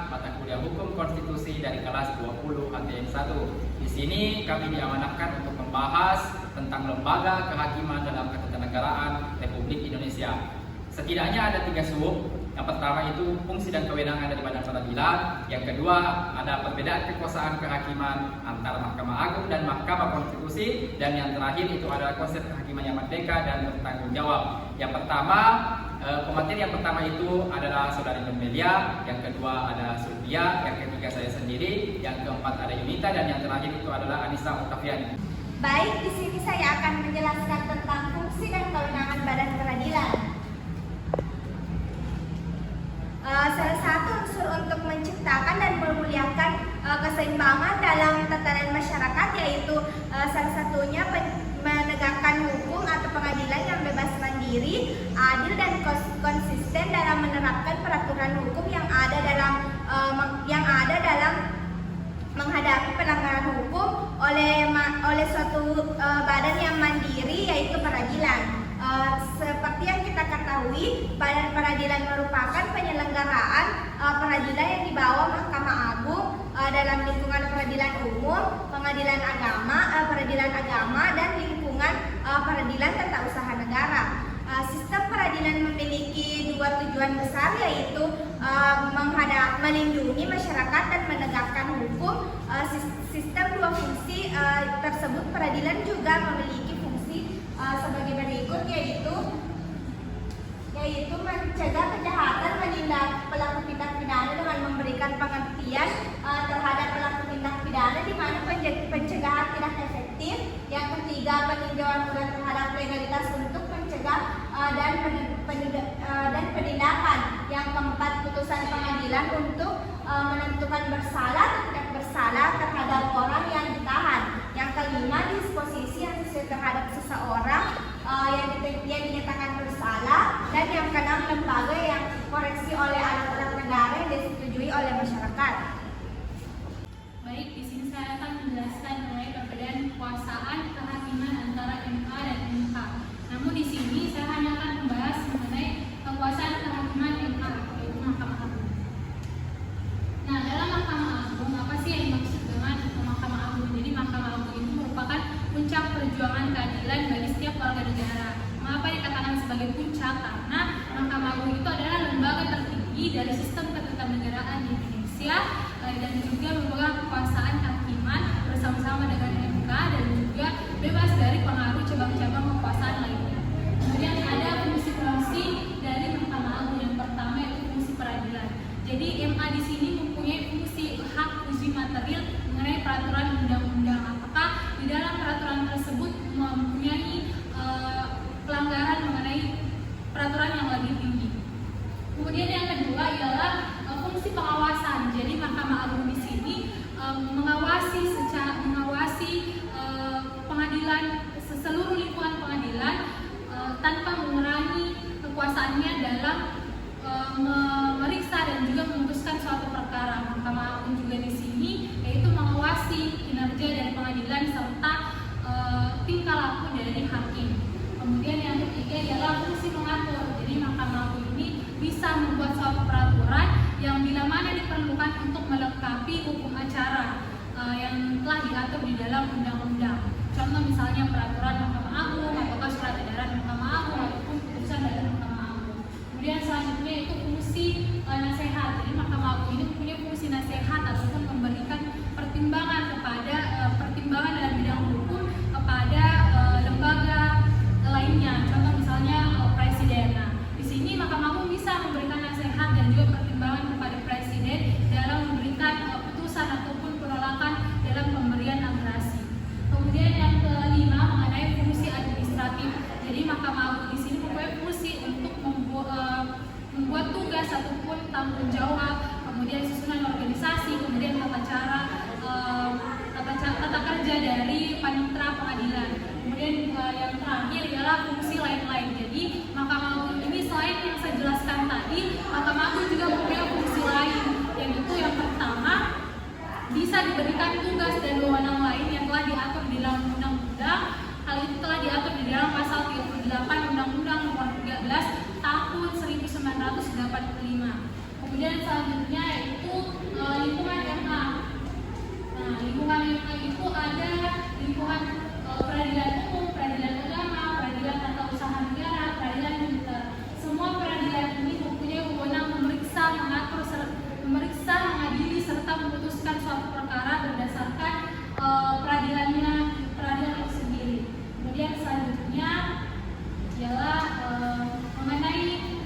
mata kuliah Hukum Konstitusi dari kelas 20 HTM 1. Di sini kami diamanahkan untuk membahas tentang lembaga kehakiman dalam ketatanegaraan Republik Indonesia. Setidaknya ada 3 sub. Yang pertama itu fungsi dan kewenangan dari Badan Peradilan. Yang kedua ada perbedaan kekuasaan kehakiman antara Mahkamah Agung dan Mahkamah Konstitusi. Dan yang terakhir itu adalah konsep kehakiman yang merdeka dan bertanggung jawab. Yang pertama, pemateri yang pertama itu adalah Saudari Nomelia, yang kedua ada Sylvia, yang ketiga saya sendiri, yang keempat ada Yunita, dan yang terakhir itu adalah Anissa Octaviani. Baik, di sini saya akan menjelaskan tentang fungsi dan kewenangan Badan Peradilan. Salah satu unsur untuk menciptakan dan memuliakan keseimbangan dalam tatanan masyarakat, yaitu salah satunya menegakkan hukum atau pengadilan yang bebas mandiri, adil dan konsisten dalam menerapkan peraturan hukum yang ada dalam menghadapi pelanggaran hukum oleh suatu badan yang mandiri, yaitu peradilan. Seperti yang kita ketahui, Badan Peradilan merupakan penyelenggaraan peradilan yang di bawah Mahkamah Agung dalam lingkungan peradilan umum, pengadilan agama, peradilan agama, dan lingkungan peradilan tata usaha negara. Sistem peradilan memiliki 2 tujuan besar, yaitu melindungi masyarakat dan menegakkan hukum. Sistem 2 fungsi tersebut peradilan juga memiliki fungsi sebagai berikut, yaitu mencegah kejahatan, menindak pelaku tindak pidana dengan memberikan pengertian terhadap pelaku tindak pidana di mana pencegahan tidak efektif. Yang ketiga, peninjauan ulang terhadap legalitas untuk mencegah dan penindakan. Yang keempat, putusan pengadilan untuk menentukan bersalah atau tidak bersalah terhadap orang yang ditahan. Yang kelima, disposisi yang sesuai terhadap seseorang yang dinyatakan bersalah. Dan yang keenam, lembaga yang koreksi oleh alat-alat negara yang disetujui oleh masyarakat. Baik, di sini saya akan menjelaskan mengenai perbedaan kekuasaan kehakiman antara MA dan MK. Namun di sini saya hanya akan membahas mengenai kekuasaan kehakiman MA, yaitu Mahkamah Agung. Nah, dalam Mahkamah Agung, apa sih yang dimaksud dengan Mahkamah Agung? Jadi Mahkamah Agung itu merupakan puncak perjuangan keadilan bagi setiap warga negara. Mengapa dikatakan sebagai puncak? Karena Mahkamah Agung itu adalah lembaga tertinggi dari sistem ketatanegaraan di Indonesia dan juga memegang kekuasaan kehakiman bersama-sama dengan MK dan juga bebas dari pengaruh cabang-cabang kekuasaan lainnya. Kemudian ada fungsi-fungsi dari Mahkamah Agung. Yang pertama yaitu fungsi peradilan. Jadi MA di sini mempunyai fungsi hak uji material mengenai peraturan undang-undang. Apakah di dalam peraturan tersebut mempunyai pelanggaran mengenai peraturan yang lebih tinggi. Kemudian yang kedua ialah fungsi pengawasan. Jadi Mahkamah Agung di sini mengawasi pengadilan, seluruh lingkungan pengadilan tanpa mengurangi kekuasaannya dalam memeriksa dan juga memutuskan suatu perkara. Mahkamah Agung juga di sini yaitu mengawasi kinerja dari pengadilan serta tingkah laku dari hakim. Kemudian yang ketiga adalah fungsi mengatur. Jadi Mahkamah Agung ini bisa membuat suatu peraturan yang bila mana diperlukan untuk melengkapi hukum acara yang telah diatur di dalam undang-undang. Contoh misalnya peraturan Mahkamah Agung atau surat edaran Mahkamah Agung ataupun putusan dari Mahkamah Agung. Kemudian selanjutnya itu fungsi nasihat. Jadi Mahkamah Agung ini punya fungsi nasihat ataupun memberikan pertimbangan dalam bidang hukum kepada lembaga lainnya. Contoh misalnya presiden. Nah, di sini Mahkamah Agung bisa memberikan nasihat dan juga pertimbangan kepada presiden dalam memberikan putusan ataupun penolakan dalam pemberian agresi. Kemudian yang kelima mengenai fungsi administratif. Jadi Mahkamah Agung di sini mempunyai fungsi untuk membuat tugas ataupun tanggung jawab, kemudian susunan organisasi, kemudian tata kerja dari panitera pengadilan. Kemudian yang terakhir adalah fungsi lain-lain. Jadi Mahkamah Agung ini selain yang saya jelaskan tadi, Mahkamah Agung juga mempunyai fungsi lain, yaitu yang pertama bisa diberikan tugas dan wewenang lain yang telah diatur di dalam undang-undang. Hal itu telah diatur di dalam pasal 38 Undang-Undang Nomor 13 Tahun 1985. Kemudian selanjutnya yaitu itu ada lingkungan peradilan umum, peradilan agama, peradilan tata usaha negara, peradilan militer. Semua peradilan ini mempunyai wewenang memeriksa, memeriksa, mengadili serta memutuskan suatu perkara berdasarkan peradilan itu sendiri. Kemudian selanjutnya ialah mengenai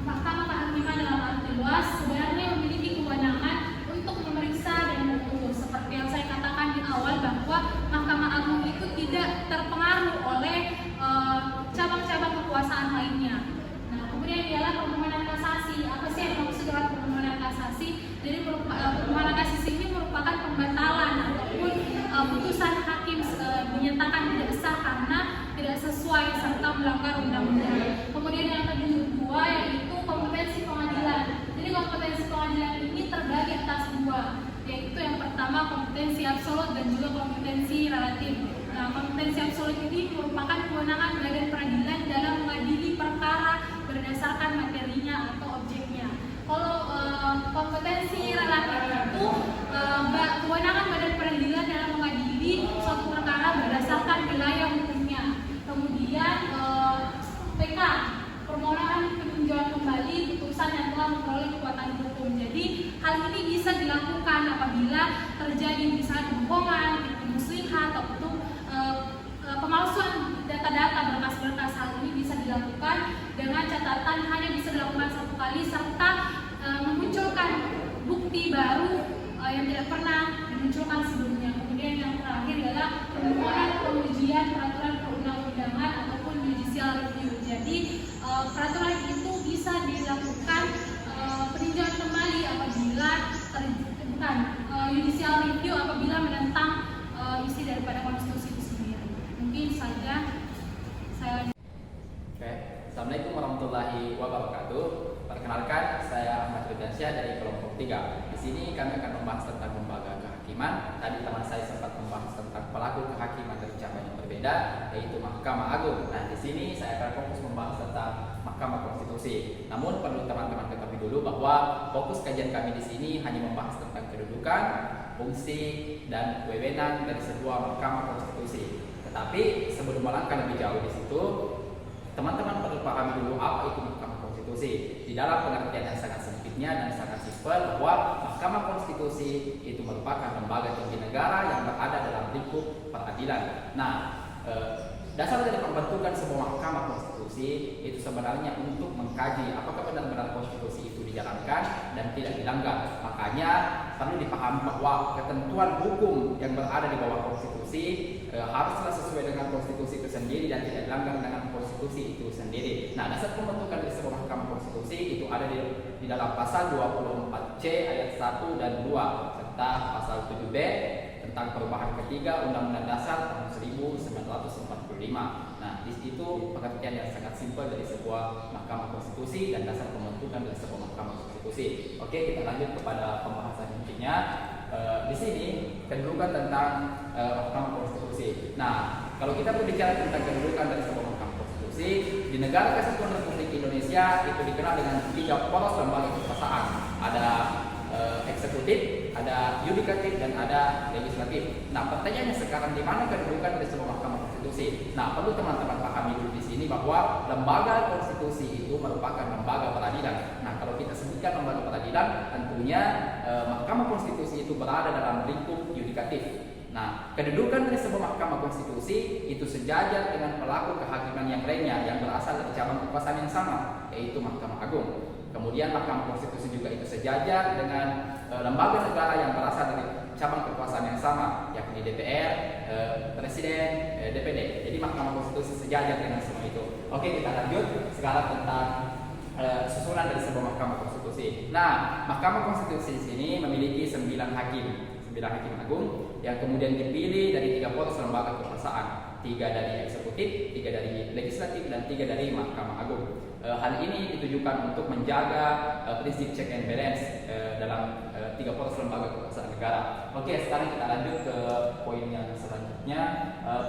Mahkamah Kehakiman dalam arti luas sebenarnya memiliki kewenangan untuk memeriksa dan memutus. Seperti yang saya katakan di awal bahwa Mahkamah Agung itu tidak terpengaruh oleh cabang-cabang kekuasaan lainnya. Nah, kemudian ialah permohonan kasasi. Apa sih yang dimaksud dengan permohonan kasasi? Jadi permohonan kasasi ini merupakan pembatalan ataupun putusan hakim dinyatakan tidak sah karena tidak sesuai serta melanggar undang-undang. Kemudian yang kedua yaitu kompetensi pengadilan. Jadi kompetensi pengadilan ini terbagi atas dua, yaitu yang pertama kompetensi absolut dan juga kompetensi relatif. Nah, kompetensi absolut ini merupakan kewenangan badan peradilan dalam mengadili perkara berdasarkan materinya atau objeknya. Kalau kompetensi relatif itu kewenangan badan peradilan dalam mengadili suatu perkara berdasarkan wilayah hukumnya. Kemudian PK, permohonan peninjauan kembali putusan yang telah memperoleh kekuatan hukum. Jadi hal ini bisa dilakukan apabila terjadi misalnya kebohongan, muslihat ataupun pemalsuan data-data berkas-berkas. Hal ini bisa dilakukan dengan catatan hanya bisa dilakukan satu kali serta memunculkan bukti baru yang tidak pernah dimunculkan sebelumnya. Kemudian yang terakhir adalah permohonan pengujian peraturan perundang-undangan ataupun judicial review. Jadi peraturan itu bisa dilakukan peninjauan kembali apabila judicial review apabila menentang isi daripada konstitusi itu sendiri. Mungkin saja saya. Oke, Assalamualaikum warahmatullahi wabarakatuh. Perkenalkan, saya Ahmad Rudiansyah dari kelompok 3. Di sini kami akan membahas tentang lembaga kehakiman. Tadi teman saya sempat membahas tentang pelaku kehakiman dari cabang yang berbeda, yaitu Mahkamah Agung. Nah, di sini saya akan fokus membahas tentang Mahkamah Konstitusi. Namun perlu teman-teman ketahui dulu bahwa fokus kajian kami di sini hanya membahas tentang kedudukan, fungsi, dan wewenang dari sebuah Mahkamah Konstitusi. Tetapi sebelum melangkah lebih jauh di situ, teman-teman perlu pahami dulu apa itu Mahkamah Konstitusi. Di dalam pengertian yang sangat sempitnya dan sangat simpel bahwa Mahkamah Konstitusi itu merupakan lembaga tinggi negara yang berada dalam lingkup peradilan. Nah, dasar dari pembentukan sebuah Mahkamah Konstitusi itu sebenarnya untuk mengkaji apakah benar-benar konstitusi itu dijalankan dan tidak dilanggar. Makanya perlu dipahami bahwa ketentuan hukum yang berada di bawah konstitusi haruslah sesuai dengan konstitusi itu sendiri dan tidak dilanggar dengan konstitusi itu sendiri. Nah, dasar pembentukan dari sebuah Mahkamah Konstitusi itu ada di dalam pasal 24C ayat 1 dan 2 serta pasal 7B tentang perubahan ketiga Undang-Undang Dasar tahun 1945. Nah, di situ pengertian yang sangat simpel dari sebuah Mahkamah Konstitusi dan dasar pembentukan dari sebuah Mahkamah Konstitusi. Oke, kita lanjut kepada pembahasan intinya. Di sini kedudukan tentang Mahkamah Konstitusi. Nah, kalau kita berbicara tentang kedudukan dari sebuah Mahkamah Konstitusi, di negara Kesatuan Republik Indonesia itu dikenal dengan 3 poros lembaga kekuasaan. Ada eksekutif, ada yudikatif, dan ada legislatif. Nah, pertanyaannya sekarang di mana kedudukan dari sebuah Mahkamah Konstitusi? Nah, perlu teman-teman pahami dulu di sini bahwa lembaga konstitusi itu merupakan lembaga peradilan. Nah, kalau kita sebutkan lembaga peradilan, tentunya Mahkamah Konstitusi itu berada dalam lingkup yudikatif. Nah, kedudukan dari sebuah Mahkamah Konstitusi itu sejajar dengan pelaku kehakiman yang lainnya yang berasal dari cabang kekuasaan yang sama, yaitu Mahkamah Agung. Kemudian Mahkamah Konstitusi juga itu sejajar dengan lembaga negara yang berasal dari cabang kekuasaan yang sama, yakni DPR, Presiden, DPD. Jadi Mahkamah Konstitusi sejajar dengan semua itu. Oke, kita lanjut sekarang tentang susunan dari sebuah Mahkamah Konstitusi. Nah, Mahkamah Konstitusi di sini memiliki 9 hakim agung yang kemudian dipilih dari 3 poros lembaga kekuasaan, 3 dari eksekutif, 3 dari legislatif, dan 3 dari Mahkamah Agung. Hal ini ditujukan untuk menjaga prinsip check and balance dalam 3 poros lembaga kekuasaan negara. Oke, sekarang kita lanjut ke poin yang selanjutnya,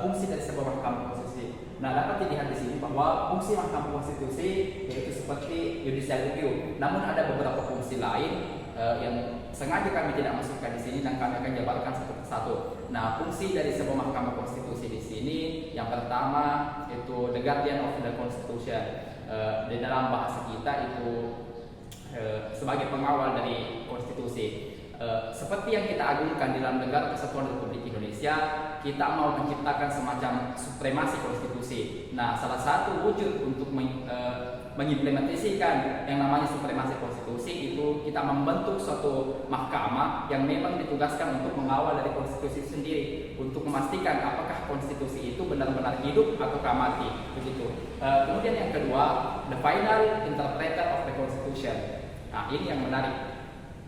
fungsi dari sebuah Mahkamah Konstitusi. Nah, dapat dilihat di sini bahwa fungsi Mahkamah Konstitusi yaitu seperti judicial review. Namun ada beberapa fungsi lain yang sengaja kami tidak masukkan di sini dan kami akan jabarkan satu persatu. Nah, fungsi dari sebuah Mahkamah Konstitusi di sini yang pertama itu the guardian of the Constitution. Di dalam bahasa kita itu sebagai pengawal dari konstitusi. Seperti yang kita agungkan di dalam Negara Kesatuan Republik Indonesia, kita mau menciptakan semacam supremasi konstitusi. Nah, salah satu wujud untuk mengimplementasikan yang namanya supremasi konstitusi itu kita membentuk suatu mahkamah yang memang ditugaskan untuk mengawal dari konstitusi sendiri, untuk memastikan apakah konstitusi itu benar-benar hidup atau mati, begitu. Kemudian yang kedua, the final interpreter of the constitution. Nah, ini yang menarik.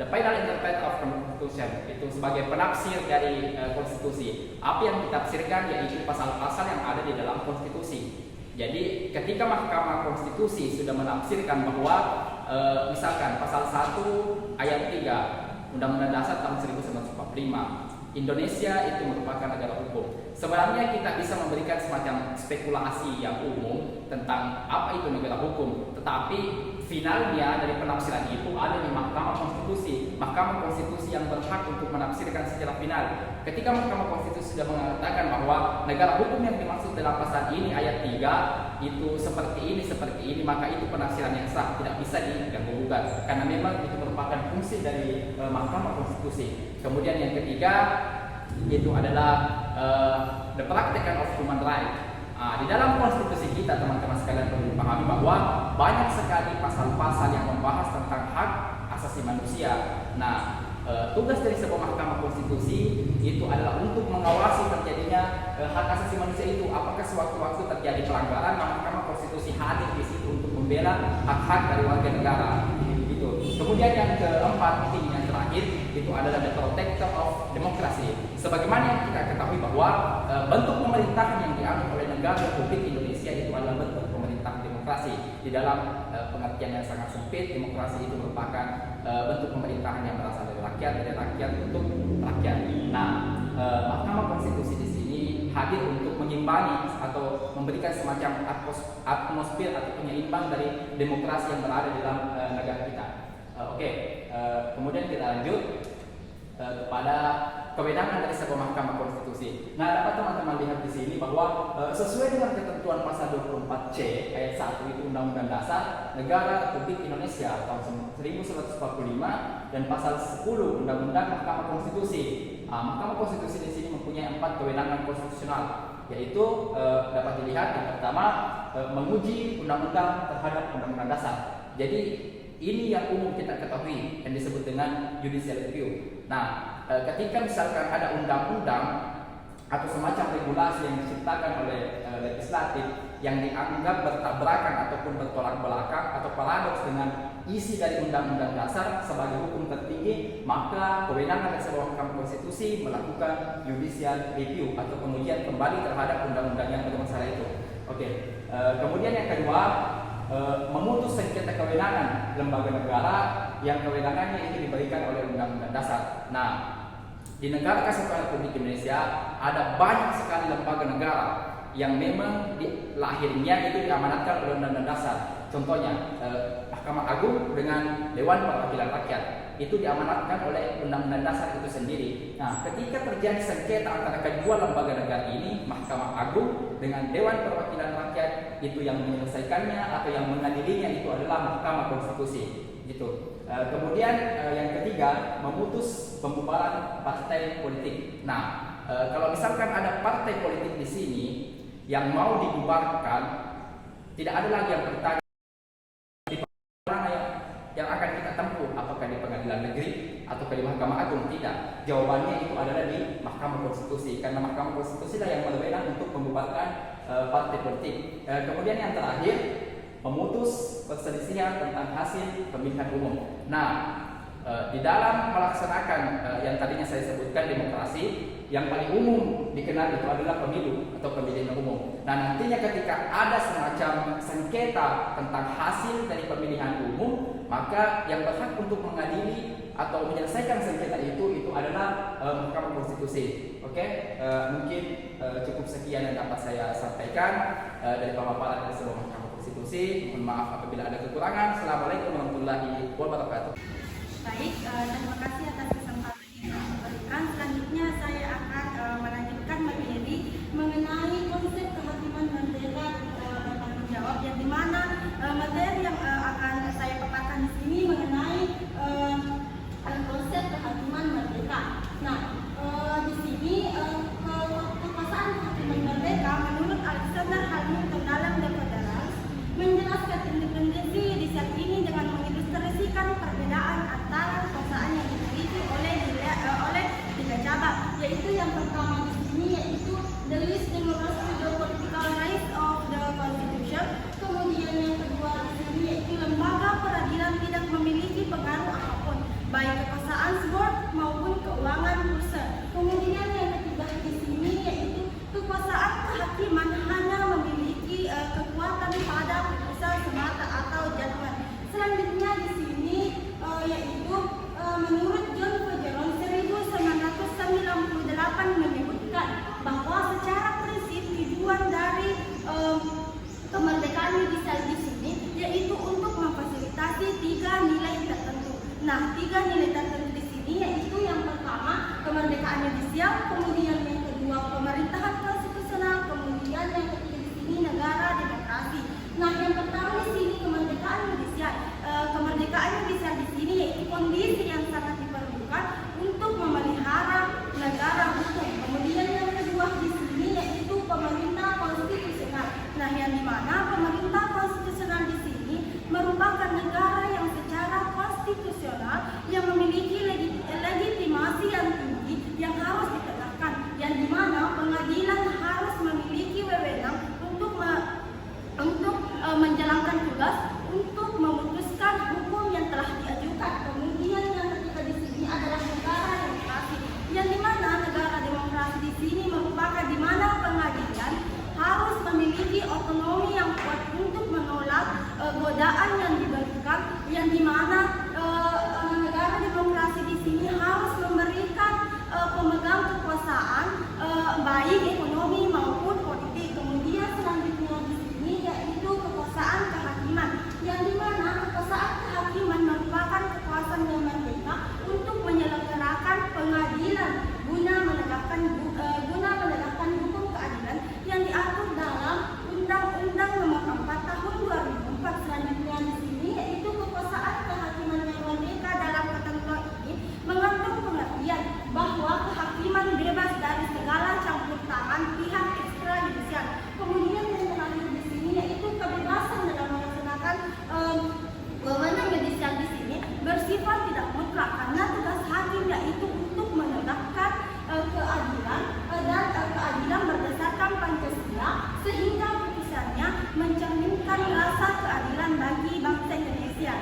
The final interpreter of constitution itu sebagai penafsir dari konstitusi. Apa yang ditafsirkan yaitu pasal-pasal yang ada di dalam konstitusi. Jadi ketika Mahkamah Konstitusi sudah menafsirkan bahwa misalkan pasal 1 ayat 3 Undang-Undang Dasar tahun 1945, Indonesia itu merupakan negara hukum. Sebenarnya kita bisa memberikan semacam spekulasi yang umum tentang apa itu negara hukum, tetapi finalnya dari penafsiran itu ada di Mahkamah Konstitusi. Mahkamah Konstitusi yang berhak untuk menafsirkan secara final. Ketika Mahkamah Konstitusi sudah mengatakan bahwa negara hukum yang dimaksud dalam pasal ini ayat 3 itu seperti ini, maka itu penafsiran yang sah, tidak bisa diganggu-gugat karena memang itu merupakan fungsi dari Mahkamah Konstitusi. Kemudian yang ketiga itu adalah the practical of human right. Di dalam konstitusi kita, teman-teman sekalian perlu dipahami bahwa banyak sekali pasal-pasal yang membahas tentang hak asasi manusia. Nah, tugas dari sebuah Mahkamah Konstitusi itu adalah untuk mengawasi terjadinya hak asasi manusia itu. Apakah sewaktu-waktu terjadi pelanggaran, Mahkamah Konstitusi hadir di situ untuk membela hak-hak dari warga negara. Kemudian yang keempat, mungkin yang terakhir, itu adalah the protector of democracy. Sebagaimana yang kita ketahui bahwa bentuk pemerintahan yang diambil oleh negara Republik Indonesia itu adalah bentuk pemerintahan demokrasi. Di dalam pengertian yang sangat sempit, demokrasi itu merupakan bentuk pemerintahan yang berasal dari rakyat untuk rakyat. Nah, Mahkamah Konstitusi di sini hadir untuk menyimbangi atau memberikan semacam atmosfer atau penyeimbang dari demokrasi yang berada di dalam negara kita. Kemudian kita lanjut kepada kewenangan dari sebuah Mahkamah Konstitusi. Nah, dapat teman-teman lihat di sini bahwa sesuai dengan ketentuan pasal 24C ayat 1 itu Undang-Undang Dasar Negara Republik Indonesia tahun 1945 dan pasal 10 Undang-Undang Mahkamah Konstitusi. Mahkamah Konstitusi di sini mempunyai 4 kewenangan konstitusional, yaitu dapat dilihat yang pertama menguji undang-undang terhadap Undang-Undang Dasar. Jadi ini yang umum kita ketahui yang disebut dengan judicial review. Nah, ketika misalkan ada undang-undang atau semacam regulasi yang diciptakan oleh legislatif yang dianggap bertabrakan ataupun bertolak belakang atau paradoks dengan isi dari Undang-Undang Dasar sebagai hukum tertinggi, maka kewenangan dari sebuah Mahkamah Konstitusi melakukan judicial review atau pengujian kembali terhadap undang-undang yang bermasalah itu. Kemudian yang kedua, memutus sengketa kewenangan lembaga negara yang kewenangannya itu diberikan oleh Undang-Undang Dasar. Nah, di Negara Kesatuan Republik Indonesia ada banyak sekali lembaga negara yang memang lahirnya itu diamanatkan oleh Undang-Undang Dasar. Contohnya Mahkamah Agung dengan Dewan Perwakilan Rakyat itu diamanatkan oleh Undang-Undang Dasar itu sendiri. Nah, ketika terjadi sengketa antara kedua lembaga negara ini, Mahkamah Agung dengan Dewan Perwakilan Rakyat itu yang menyelesaikannya atau yang mengadilinya itu adalah Mahkamah Konstitusi. Gitu. Kemudian yang ketiga, memutus pembubaran partai politik. Nah, kalau misalkan ada partai politik di sini yang mau dibubarkan, tidak ada lagi yang bertanya yang akan kita tempuh, apakah di pengadilan negeri atau di Mahkamah Agung. Tidak, jawabannya itu adalah di Mahkamah Konstitusi, karena Mahkamah Konstitusi lah yang berwenang untuk membubarkan partai politik. Kemudian yang terakhir, memutus perselisihan tentang hasil pemilihan umum. Nah, di dalam melaksanakan yang tadinya saya sebutkan demokrasi, yang paling umum dikenal itu adalah pemilu atau pemilihan umum. Nah, nantinya ketika ada semacam sengketa tentang hasil dari pemilihan umum, maka yang berhak untuk mengadili atau menyelesaikan sengketa itu adalah Mahkamah Konstitusi. Mungkin cukup sekian yang dapat saya sampaikan dari pemaparan dari sebuah Mahkamah Konstitusi. Mohon maaf apabila ada kekurangan. Assalamualaikum warahmatullahi wabarakatuh. Baik, terima kasih atas kesempatan yang saya berikan. Selanjutnya saya akan melanjutkan materi mengenai konsep kehakiman merdeka bertanggung jawab, yang dimana materi yang akan saya paparkan di sini mengenai konsep kehakiman merdeka. Nah, di sini kekuasaan kehakiman merdeka menurut Alexander Hamilton dalam The Federalist menjelaskan independensi judisial ini dengan mengilustrasikan perbedaan antara kekuasaan yang dimiliki oleh tiga cabang, yaitu yang pertama di sini yaitu the least democracy, the political rights of the constitution. Kemudian yang kedua di sini yaitu lembaga peradilan tidak memiliki pengaruh apapun, baik kekuasaan sport maupun keuangan bursa. Kemudian yang ketiga di sini yaitu kekuasaan kehakiman hanya memiliki kekuatan pada putusan semata atau judgment. Selanjutnya di sini yaitu menurut John Fageron 1998 menyebutkan bahwa secara prinsip tujuan dari kemerdekaan judisial di sini yaitu untuk memfasilitasi tiga nilai tertentu. Nah, tiga nilai tertentu di sini yaitu yang pertama kemerdekaan judisial, kemudian yang kedua pemerintahan konstitusional, kemudian yang ketiga di sini negara demokrasi. Nah, yang pertama di sini kemerdekaan judisial. Kemerdekaan judisial di sini yaitu kondisi yang sangat diperlukan untuk memelihara negara hukum. Kemudian yang kedua di sini yaitu pemerintah konstitusional. Nah, yang dimana pemerintah konstitusional di sini merupakan negara yang secara konstitusional yang memiliki legitimasi yang tinggi yang harus ditegakkan, yang dimana pengadilan harus memiliki wewenang untuk menjalankan tugas untuk memutuskan hukum yang telah diajukan. Kemudian yang ketiga di sini adalah negara demokrasi, yang dimana negara demokrasi di sini merupakan dimana pengadilan harus memiliki otonomi yang kuat untuk menolak godaan yang diberikan, yang dimana negara demokrasi di sini harus memberikan pemegang kekuasaan baik ekonomi maupun politik. Kemudian selanjutnya di sini yaitu kekuasaan kehakiman, yang dimana kekuasaan kehakiman merupakan kekuasaan yang merdeka untuk menyelenggarakan pengadilan guna menegakkan hukum keadilan yang diatur dalam Undang-Undang Nomor 4 Tahun 2004. Selanjutnya di sini yaitu kekuasaan kehakiman yang merdeka dalam ketentuan ini mengandung pengertian bahwa kehakiman bebas dari segala campur tangan pihak ekstrajudisial. Kemudian yang terakhir di sini yaitu kebebasan dalam melaksanakan wewenang judisial di sini bersifat tidak mutlak, karena tugas hakim yaitu untuk menegakkan keadilan dan keadilan berdasarkan Pancasila, sehingga putusannya mencerminkan rasa keadilan bagi bangsa Indonesia.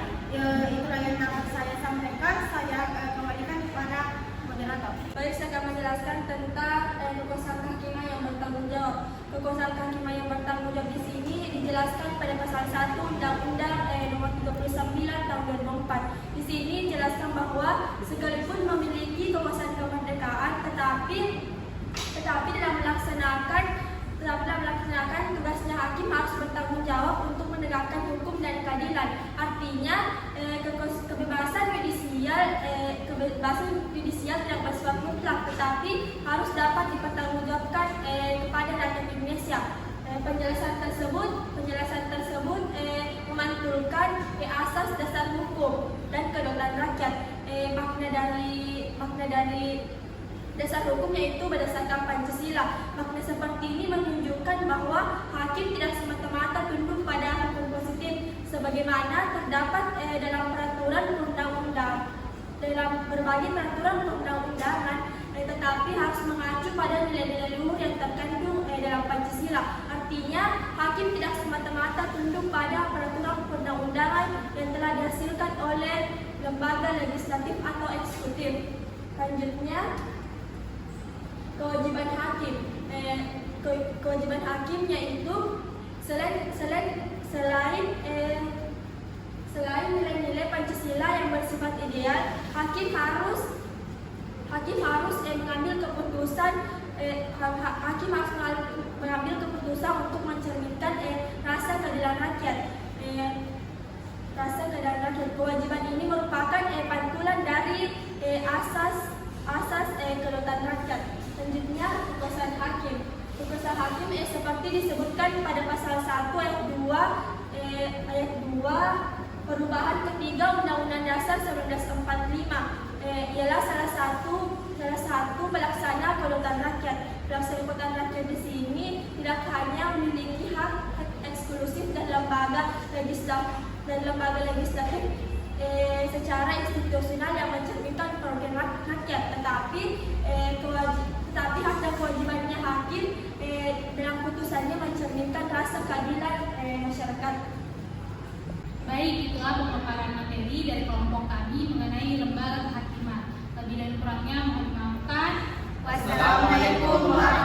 Itulah yang dapat saya sampaikan. Saya kembalikan kepada moderator. Baik, saya akan menjelaskan tentang kekuasaan kehakiman yang bertanggung jawab. Kekuasaan kehakiman yang bertanggung jawab di sini dijelaskan pada pasal 1 Undang-Undang Nomor 39 Tahun 2004. Di sini dijelaskan bahwa sekalipun memiliki kekuasaan kemerdekaan, tetapi dalam melaksanakan tugasnya hakim harus bertanggung jawab untuk menegakkan hukum dan keadilan. Artinya kebebasan judisial tidak bersifat mutlak, tetapi harus dapat dipertanggungjawabkan kepada rakyat Indonesia. Penjelasan tersebut memantulkan asas dasar hukum dan kedaulatan rakyat. Makna dari dasar hukum yaitu berdasarkan Pancasila. Makna seperti ini menunjukkan bahwa hakim tidak semata-mata tunduk pada hukum positif sebagaimana terdapat dalam berbagai peraturan perundang-undangan, tetapi harus mengacu pada nilai-nilai luhur yang terkandung dalam Pancasila. Artinya, hakim tidak semata-mata tunduk pada peraturan perundang-undangan yang telah dihasilkan oleh lembaga legislatif atau eksekutif. Selanjutnya, kewajiban hakim. Kewajiban hakim yaitu selain nilai-nilai Pancasila yang bersifat ideal, hakim harus mengambil keputusan untuk mencerminkan rasa keadilan rakyat. rasa keadilan rakyat. Kewajiban ini merupakan pantulan dari asas kedaulatan rakyat. Selanjutnya, kekuasaan hakim. Kekuasaan hakim seperti disebutkan pada pasal 1 ayat 2 perubahan ketiga Undang-Undang Dasar 1945 ialah salah satu pelaksana kedaulatan rakyat. Pelaksana kedaulatan rakyat di sini tidak hanya memiliki hak eksklusif dan lembaga legislatif secara institusional yang mencerminkan perwakilan rakyat, tetapi hak dan kewajibannya hakim dalam putusannya mencerminkan rasa keadilan masyarakat. Baik, itulah pemaparan materi dari kelompok kami mengenai lembaga kehakiman. Lebih dan kurangnya mohon dimaafkan. Wassalamualaikum warahmatullahi